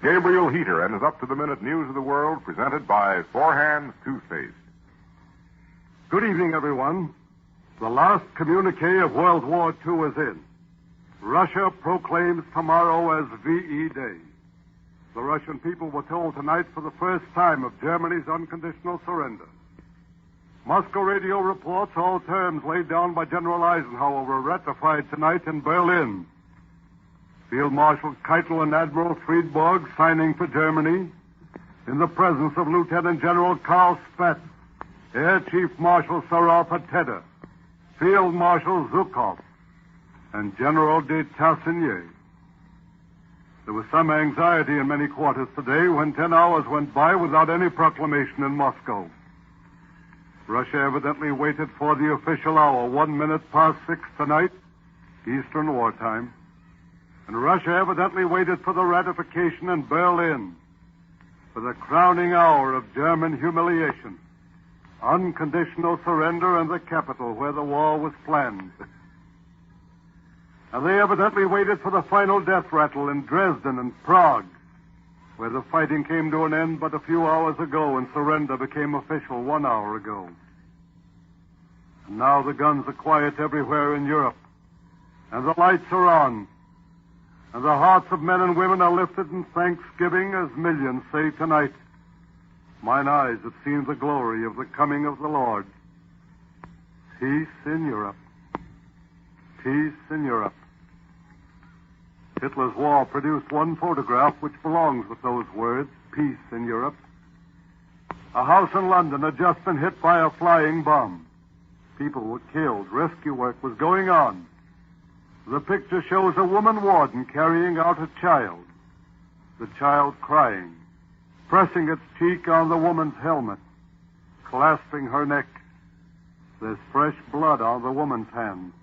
Gabriel Heater and his up-to-the-minute news of the world presented by Four Hands Toothpaste. Good evening, everyone. The last communique of World War II is in. Russia proclaims tomorrow as VE Day. The Russian people were told tonight for the first time of Germany's unconditional surrender. Moscow radio reports all terms laid down by General Eisenhower were ratified tonight in Berlin. Field Marshal Keitel and Admiral Friedborg signing for Germany in the presence of Lieutenant General Karl Spaatz, Air Chief Marshal Sarah Pateda, Field Marshal Zhukov, and General de Tassigny. There was some anxiety in many quarters today when 10 hours went by without any proclamation in Moscow. Russia evidently waited for the official hour, 1 minute past 6 tonight, Eastern Wartime. And Russia evidently waited for the ratification in Berlin, for the crowning hour of German humiliation, unconditional surrender in the capital where the war was planned. And they evidently waited for the final death rattle in Dresden and Prague, where the fighting came to an end but a few hours ago and surrender became official 1 hour ago. And now the guns are quiet everywhere in Europe, and the lights are on, and the hearts of men and women are lifted in thanksgiving as millions say tonight, "Mine eyes have seen the glory of the coming of the Lord." Peace in Europe. Peace in Europe. Hitler's war produced one photograph which belongs with those words, peace in Europe. A house in London had just been hit by a flying bomb. People were killed. Rescue work was going on. The picture shows a woman warden carrying out a child. The child crying, pressing its cheek on the woman's helmet, clasping her neck. There's fresh blood on the woman's hand.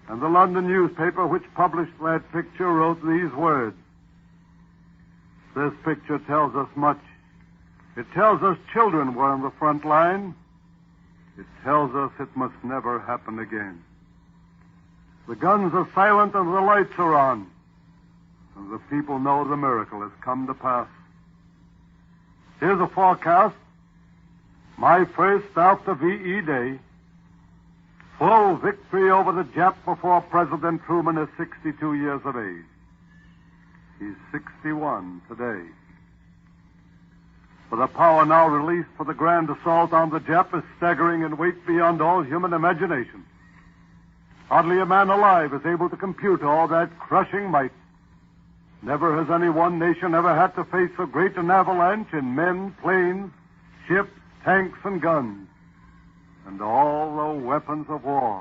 And the London newspaper which published that picture wrote these words. This picture tells us much. It tells us children were on the front line. It tells us it must never happen again. The guns are silent and the lights are on. And the people know the miracle has come to pass. Here's a forecast. My first after VE Day. Full victory over the Jap before President Truman is 62 years of age. He's 61 today. For the power now released for the grand assault on the Jap is staggering in weight beyond all human imagination. Hardly a man alive is able to compute all that crushing might. Never has any one nation ever had to face so great an avalanche in men, planes, ships, tanks, and guns, and all the weapons of war,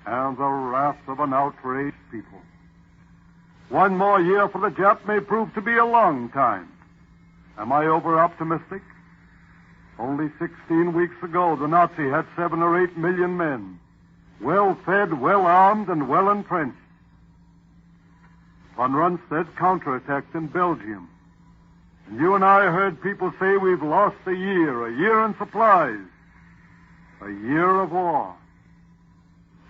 and the wrath of an outraged people. One more year for the Jap may prove to be a long time. Am I over-optimistic? Only 16 weeks ago, the Nazi had 7 or 8 million men, well-fed, well-armed, and well-entrenched. Von Rundstedt counterattacked in Belgium. And you and I heard people say we've lost a year in supplies, a year of war.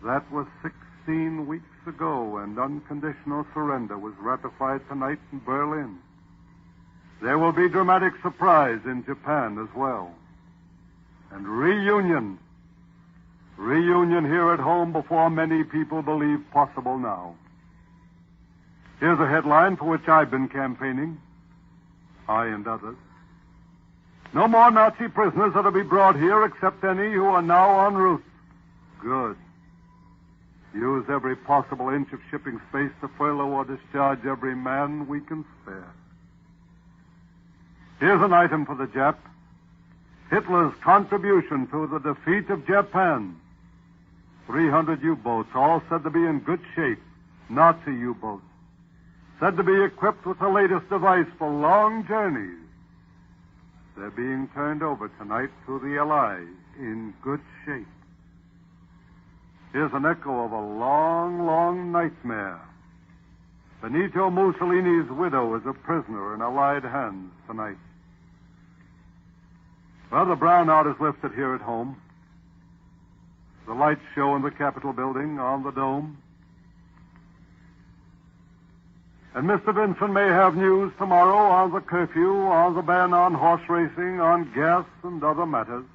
That was 16 weeks ago, and unconditional surrender was ratified tonight in Berlin. There will be dramatic surprise in Japan as well. And reunion here at home before many people believe possible now. Here's a headline for which I've been campaigning, I and others. No more Nazi prisoners are to be brought here except any who are now en route. Good. Use every possible inch of shipping space to furlough or discharge every man we can spare. Here's an item for the Jap. Hitler's contribution to the defeat of Japan. 300 U-boats, all said to be in good shape. Nazi U-boats. Said to be equipped with the latest device for long journeys. They're being turned over tonight to the Allies in good shape. Here's an echo of a long, long nightmare. Benito Mussolini's widow is a prisoner in Allied hands tonight. Well, the brownout is lifted here at home. The lights show in the Capitol building, on the dome. And Mr. Vinson may have news tomorrow on the curfew, on the ban on horse racing, on gas and other matters.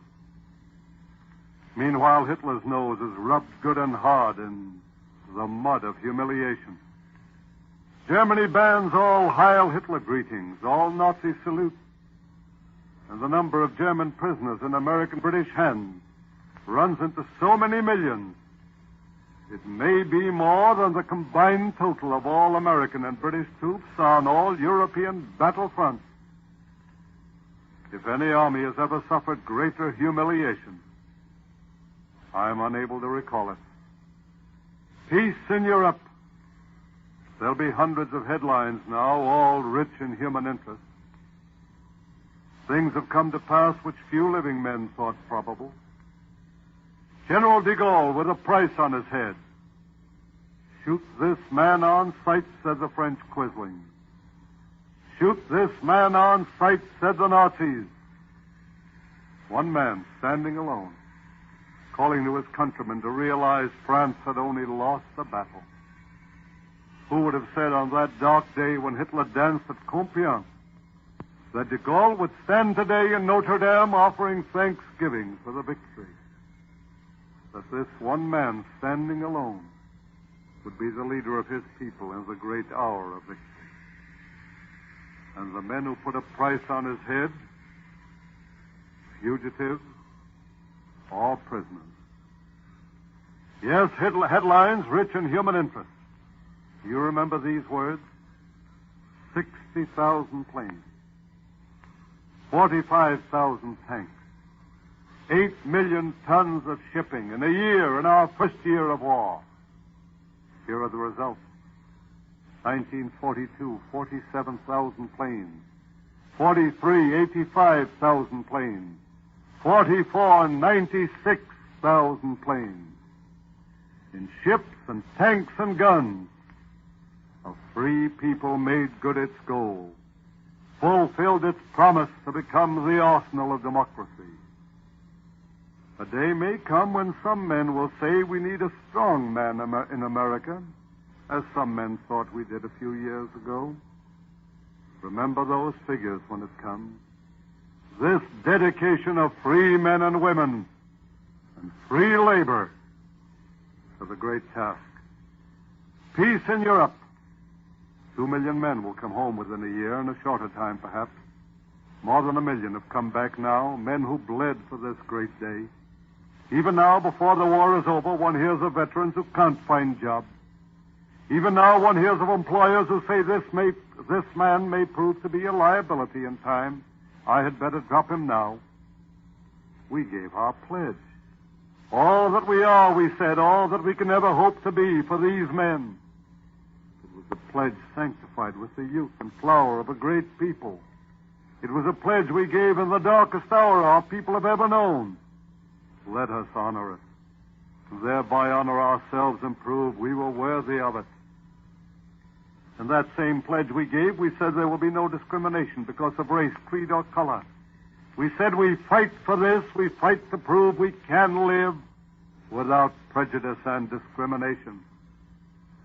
Meanwhile, Hitler's nose is rubbed good and hard in the mud of humiliation. Germany bans all Heil Hitler greetings, all Nazi salutes. And the number of German prisoners in American-British hands runs into so many millions, it may be more than the combined total of all American and British troops on all European battlefronts. If any army has ever suffered greater humiliation, I am unable to recall it. Peace in Europe. There'll be hundreds of headlines now, all rich in human interest. Things have come to pass which few living men thought probable. General de Gaulle with a price on his head. Shoot this man on sight, said the French quislings. Shoot this man on sight, said the Nazis. One man standing alone, calling to his countrymen to realize France had only lost the battle. Who would have said on that dark day when Hitler danced at Compiègne that de Gaulle would stand today in Notre Dame offering thanksgiving for the victory? That this one man standing alone would be the leader of his people in the great hour of victory. And the men who put a price on his head, fugitives, all prisoners. Yes, headlines rich in human interest. You remember these words? 60,000 planes, 45,000 tanks, 8 million tons of shipping in a year, in our first year of war. Here are the results. 1942, 47,000 planes. 43, 85,000 planes. 44, 96,000 planes. In ships and tanks and guns, a free people made good its goal, fulfilled its promise to become the arsenal of democracy. A day may come when some men will say we need a strong man in America, as some men thought we did a few years ago. Remember those figures when it comes. This dedication of free men and women and free labor to the great task. Peace in Europe. 2 million men will come home within a year, in a shorter time perhaps. More than 1 million have come back now, men who bled for this great day. Even now, before the war is over, one hears of veterans who can't find jobs. Even now, one hears of employers who say this man may prove to be a liability in time. I had better drop him now. We gave our pledge. All that we are, we said, all that we can ever hope to be for these men. It was a pledge sanctified with the youth and flower of a great people. It was a pledge we gave in the darkest hour our people have ever known. Let us honor it, and thereby honor ourselves and prove we were worthy of it. In that same pledge we gave, we said there will be no discrimination because of race, creed, or color. We said we fight for this, we fight to prove we can live without prejudice and discrimination.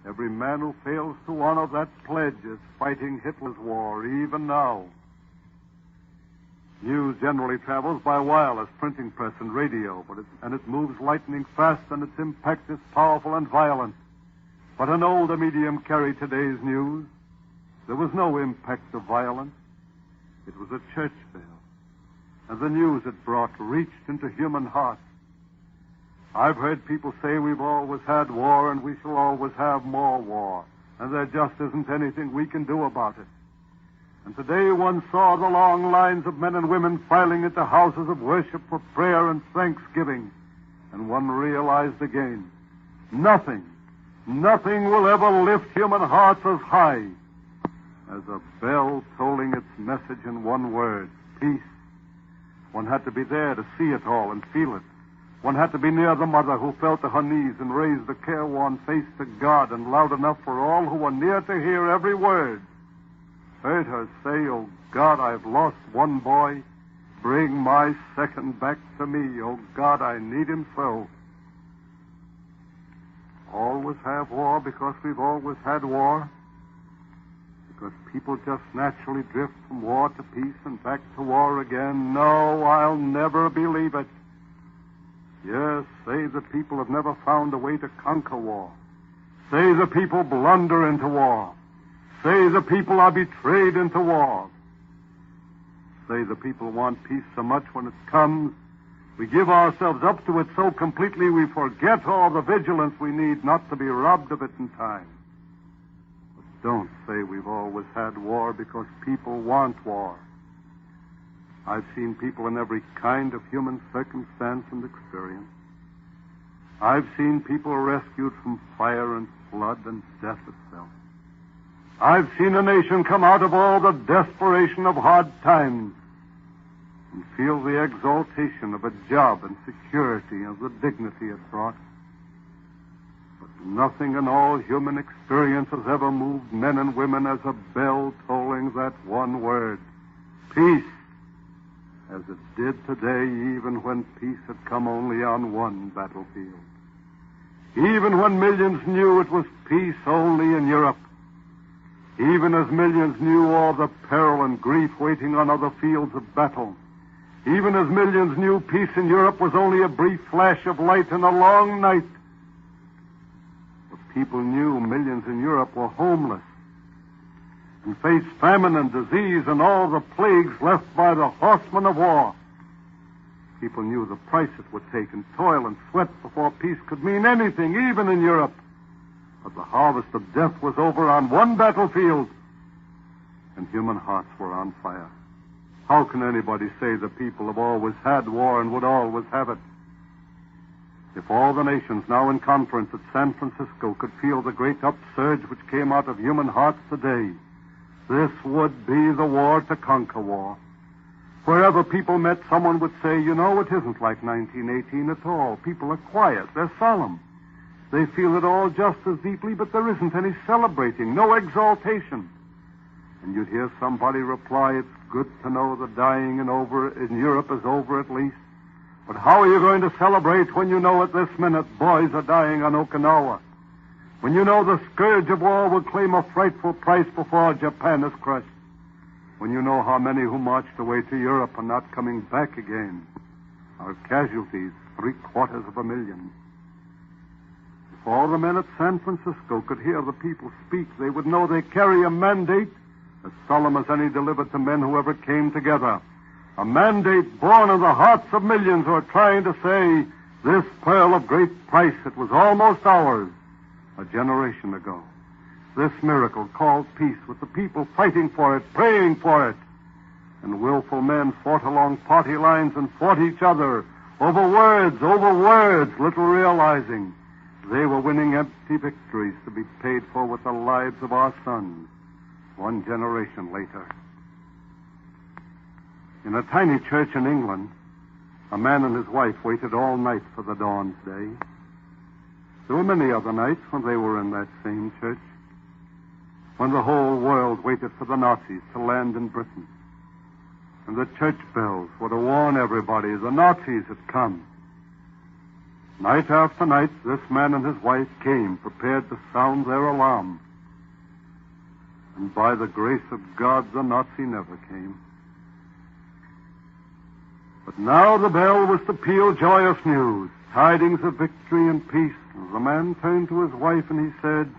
Every man who fails to honor that pledge is fighting Hitler's war, even now. News generally travels by wireless, printing press, and radio, and it moves lightning fast, and its impact is powerful and violent. But an older medium carried today's news. There was no impact of violence. It was a church bell, and the news it brought reached into human hearts. I've heard people say we've always had war and we shall always have more war, and there just isn't anything we can do about it. And today one saw the long lines of men and women filing into houses of worship for prayer and thanksgiving. And one realized again, nothing will ever lift human hearts as high as a bell tolling its message in one word, peace. One had to be there to see it all and feel it. One had to be near the mother who fell to her knees and raised a careworn face to God, and loud enough for all who were near to hear every word. Heard her say, "Oh, God, I've lost one boy. Bring my second back to me. Oh, God, I need him so." Always have war because we've always had war? because people just naturally drift from war to peace and back to war again. No, I'll never believe it. Yes, say the people have never found a way to conquer war. Say the people blunder into war. Say the people are betrayed into war. Say the people want peace so much when it comes, we give ourselves up to it so completely we forget all the vigilance we need not to be robbed of it in time. But don't say we've always had war because people want war. I've seen people in every kind of human circumstance and experience. I've seen people rescued from fire and flood and death itself. I've seen a nation come out of all the desperation of hard times and feel the exaltation of a job and security and the dignity it brought. But nothing in all human experience has ever moved men and women as a bell tolling that one word, peace, as it did today, even when peace had come only on one battlefield. Even when millions knew it was peace only in Europe. Even as millions knew all the peril and grief waiting on other fields of battle. Even as millions knew peace in Europe was only a brief flash of light in a long night. But people knew millions in Europe were homeless and faced famine and disease and all the plagues left by the horsemen of war. People knew the price it would take in toil and sweat before peace could mean anything, even in Europe. But the harvest of death was over on one battlefield, and human hearts were on fire. How can anybody say the people have always had war and would always have it? If all the nations now in conference at San Francisco could feel the great upsurge which came out of human hearts today, this would be the war to conquer war. Wherever people met, someone would say, you know, it isn't like 1918 at all. People are quiet. They're solemn. They feel it all just as deeply, but there isn't any celebrating, no exaltation. And you'd hear somebody reply, it's good to know the dying in Europe is over at least. But how are you going to celebrate when you know at this minute boys are dying on Okinawa? When you know the scourge of war will claim a frightful price before Japan is crushed? When you know how many who marched away to Europe are not coming back again? Our casualties, 750,000. If all the men at San Francisco could hear the people speak, they would know they carry a mandate as solemn as any delivered to men who ever came together. A mandate born of the hearts of millions who are trying to say, this pearl of great price, it was almost ours a generation ago. This miracle called peace, with the people fighting for it, praying for it. And willful men fought along party lines and fought each other over words, little realizing they were winning empty victories to be paid for with the lives of our sons one generation later. In a tiny church in England, a man and his wife waited all night for the dawn's day. There were many other nights when they were in that same church, when the whole world waited for the Nazis to land in Britain. And the church bells were to warn everybody the Nazis had come. Night after night, this man and his wife came prepared to sound their alarm. And by the grace of God, the Nazi never came. But now the bell was to peal joyous news, tidings of victory and peace. And the man turned to his wife and he said,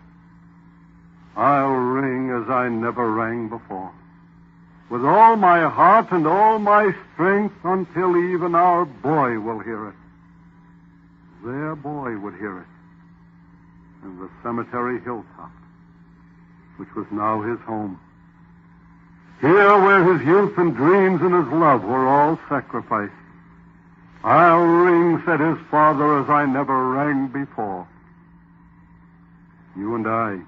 I'll ring as I never rang before, with all my heart and all my strength, until even our boy will hear it. Their boy would hear it in the cemetery hilltop, which was now his home. Here where his youth and dreams and his love were all sacrificed. I'll ring, said his father, as I never rang before. You and I,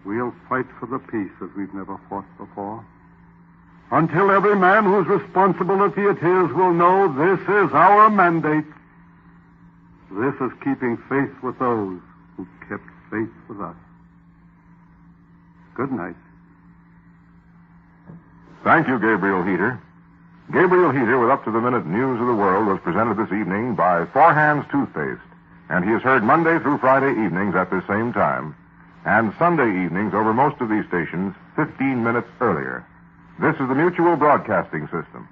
we'll fight for the peace as we've never fought before, until every man whose responsibility it is will know this is our mandate. This is keeping faith with those who kept faith with us. Good night. Thank you, Gabriel Heater. Gabriel Heater with up-to-the-minute news of the world was presented this evening by Four Hands Toothpaste, and he is heard Monday through Friday evenings at this same time. and Sunday evenings over most of these stations 15 minutes earlier. This is the Mutual Broadcasting System.